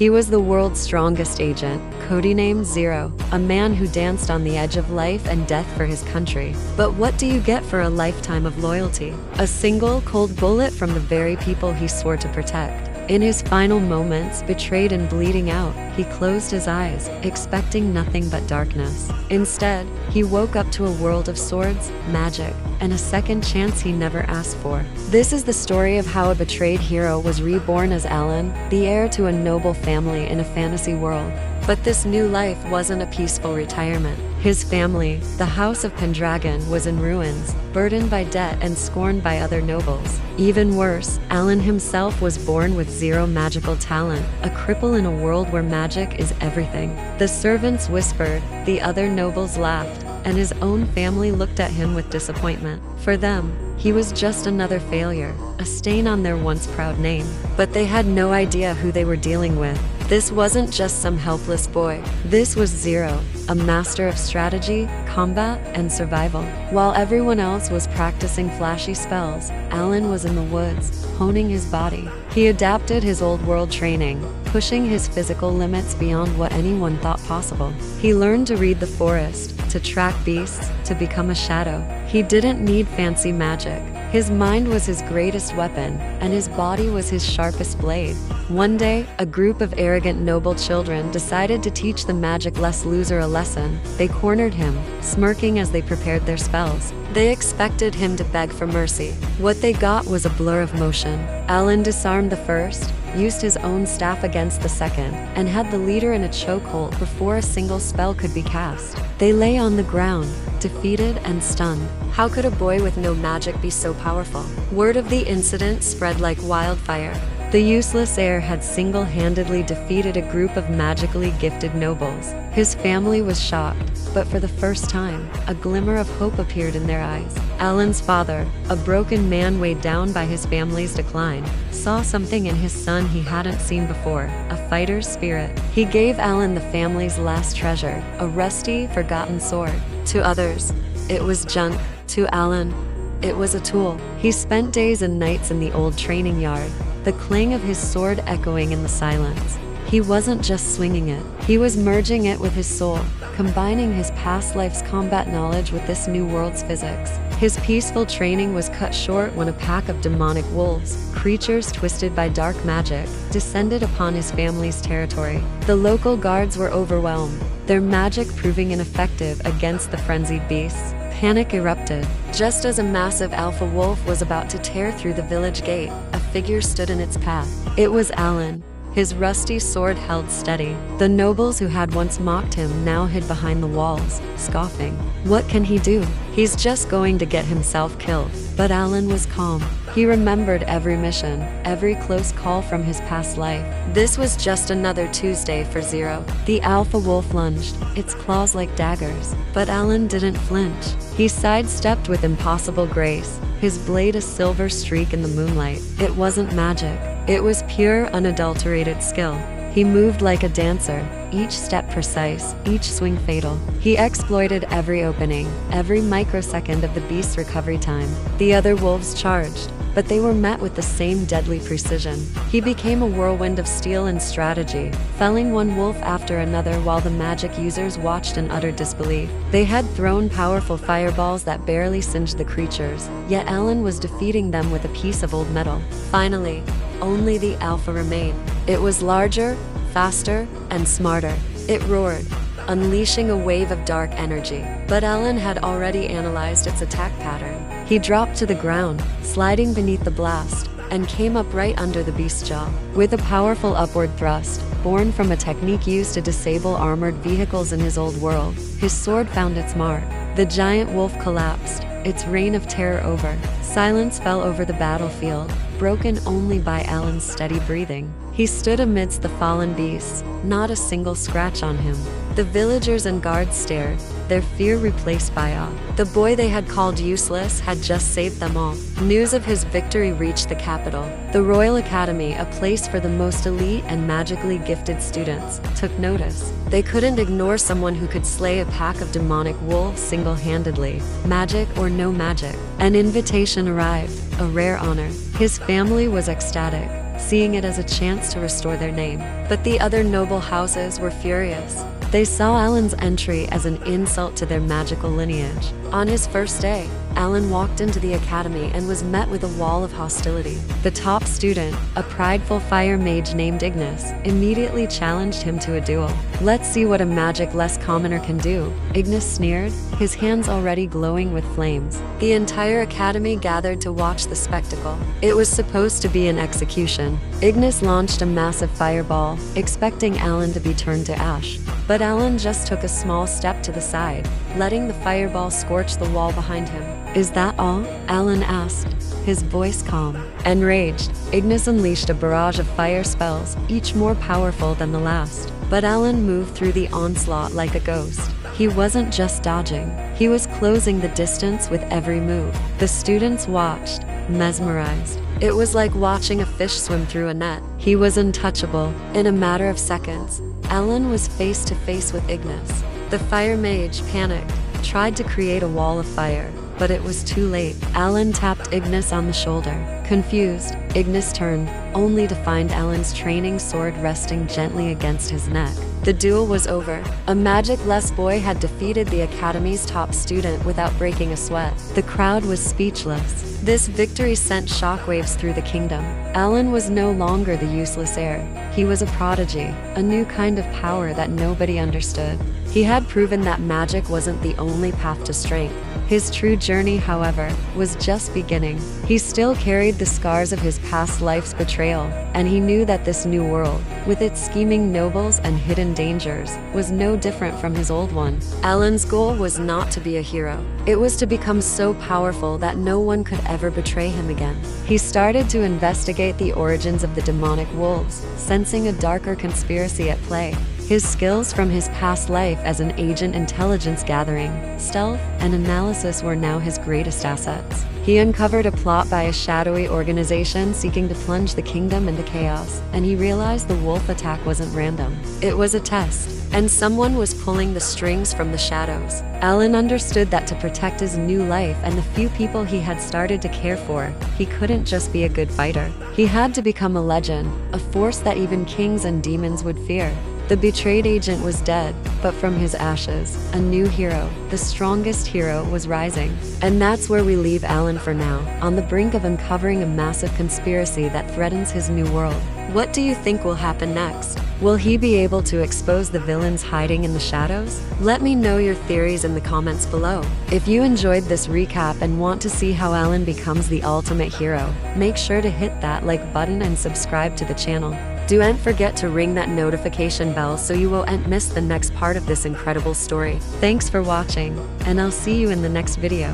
He was the world's strongest agent, codenamed Zero, a man who danced on the edge of life and death for his country. But what do you get for a lifetime of loyalty? A single, cold bullet from the very people he swore to protect. In his final moments, betrayed and bleeding out, he closed his eyes, expecting nothing but darkness. Instead, he woke up to a world of swords, magic, and a second chance he never asked for. This is the story of how a betrayed hero was reborn as Alan, the heir to a noble family in a fantasy world. But this new life wasn't a peaceful retirement. His family, the House of Pendragon, was in ruins, burdened by debt and scorned by other nobles. Even worse, Alan himself was born with zero magical talent, a cripple in a world where magic is everything. The servants whispered, the other nobles laughed, and his own family looked at him with disappointment. For them, he was just another failure, a stain on their once proud name. But they had no idea who they were dealing with. This wasn't just some helpless boy. This was Zero, a master of strategy, combat, and survival. While everyone else was practicing flashy spells, Alan was in the woods, honing his body. He adapted his old world training, pushing his physical limits beyond what anyone thought possible. He learned to read the forest, to track beasts, to become a shadow. He didn't need fancy magic. His mind was his greatest weapon, and his body was his sharpest blade. One day, a group of arrogant noble children decided to teach the magic-less loser a lesson. They cornered him, smirking as they prepared their spells. They expected him to beg for mercy. What they got was a blur of motion. Alan disarmed the first, used his own staff against the second, and had the leader in a chokehold before a single spell could be cast. They lay on the ground, defeated and stunned. How could a boy with no magic be so powerful? Word of the incident spread like wildfire. The useless heir had single-handedly defeated a group of magically gifted nobles. His family was shocked, but for the first time, a glimmer of hope appeared in their eyes. Alan's father, a broken man weighed down by his family's decline, saw something in his son he hadn't seen before, a fighter's spirit. He gave Alan the family's last treasure, a rusty, forgotten sword. To others, it was junk. To Alan, it was a tool. He spent days and nights in the old training yard, the clang of his sword echoing in the silence. He wasn't just swinging it, he was merging it with his soul, combining his past life's combat knowledge with this new world's physics. His peaceful training was cut short when a pack of demonic wolves, creatures twisted by dark magic, descended upon his family's territory. The local guards were overwhelmed, their magic proving ineffective against the frenzied beasts. Panic erupted. Just as a massive alpha wolf was about to tear through the village gate, a figure stood in its path. It was Alan, his rusty sword held steady. The nobles who had once mocked him now hid behind the walls, scoffing. What can he do? He's just going to get himself killed. But Alan was calm. He remembered every mission, every close call from his past life. This was just another Tuesday for Zero. The alpha wolf lunged, its claws like daggers. But Alan didn't flinch. He sidestepped with impossible grace, his blade a silver streak in the moonlight. It wasn't magic. It was pure, unadulterated skill. He moved like a dancer, each step precise, each swing fatal. He exploited every opening, every microsecond of the beast's recovery time. The other wolves charged, but they were met with the same deadly precision. He became a whirlwind of steel and strategy, felling one wolf after another while the magic users watched in utter disbelief. They had thrown powerful fireballs that barely singed the creatures, yet Alan was defeating them with a piece of old metal. Finally, only the alpha remained. It was larger, faster, and smarter. It roared, unleashing a wave of dark energy. But Alan had already analyzed its attack pattern. He dropped to the ground, sliding beneath the blast, and came up right under the beast's jaw. With a powerful upward thrust, born from a technique used to disable armored vehicles in his old world, his sword found its mark. The giant wolf collapsed, its reign of terror over. Silence fell over the battlefield, broken only by Alan's steady breathing. He stood amidst the fallen beasts, not a single scratch on him. The villagers and guards stared, their fear replaced by awe. The boy they had called useless had just saved them all. News of his victory reached the capital. The Royal Academy, a place for the most elite and magically gifted students, took notice. They couldn't ignore someone who could slay a pack of demonic wolves single-handedly, magic or no magic. An invitation arrived, a rare honor. His family was ecstatic. seeing it as a chance to restore their name. But the other noble houses were furious. They saw Alan's entry as an insult to their magical lineage. On his first day, Alan walked into the academy and was met with a wall of hostility. The top student, a prideful fire mage named Ignis, immediately challenged him to a duel. "Let's see what a magic-less commoner can do," Ignis sneered, his hands already glowing with flames. The entire academy gathered to watch the spectacle. It was supposed to be an execution. Ignis launched a massive fireball, expecting Alan to be turned to ash. But Alan just took a small step to the side, letting the fireball scorch the wall behind him. "Is that all?" Alan asked, his voice calm. Enraged, Ignis unleashed a barrage of fire spells, each more powerful than the last. But Alan moved through the onslaught like a ghost. He wasn't just dodging, he was closing the distance with every move. The students watched, mesmerized. It was like watching a fish swim through a net. He was untouchable. In a matter of seconds, Alan was face to face with Ignis. The fire mage panicked, tried to create a wall of fire, but it was too late. Alan tapped Ignis on the shoulder. Confused, Ignis turned, only to find Alan's training sword resting gently against his neck. The duel was over. A magic-less boy had defeated the academy's top student without breaking a sweat. The crowd was speechless. This victory sent shockwaves through the kingdom. Alan was no longer the useless heir. He was a prodigy, a new kind of power that nobody understood. He had proven that magic wasn't the only path to strength. His true journey, however, was just beginning. He still carried the scars of his past life's betrayal, and he knew that this new world, with its scheming nobles and hidden dangers, was no different from his old one. Alan's goal was not to be a hero. It was to become so powerful that no one could ever betray him again. He started to investigate the origins of the demonic wolves, sensing a darker conspiracy at play. His skills from his past life as an agent intelligence gathering, stealth, and analysis were now his greatest assets. He uncovered a plot by a shadowy organization seeking to plunge the kingdom into chaos, and he realized the wolf attack wasn't random. It was a test, and someone was pulling the strings from the shadows. Alan understood that to protect his new life and the few people he had started to care for, he couldn't just be a good fighter. He had to become a legend, a force that even kings and demons would fear. The betrayed agent was dead, but from his ashes, a new hero, the strongest hero, was rising. And that's where we leave Alan for now, on the brink of uncovering a massive conspiracy that threatens his new world. What do you think will happen next? Will he be able to expose the villains hiding in the shadows? Let me know your theories in the comments below. If you enjoyed this recap and want to see how Alan becomes the ultimate hero, make sure to hit that like button and subscribe to the channel. Don't forget to ring that notification bell so you won't miss the next part of this incredible story. Thanks for watching, and I'll see you in the next video.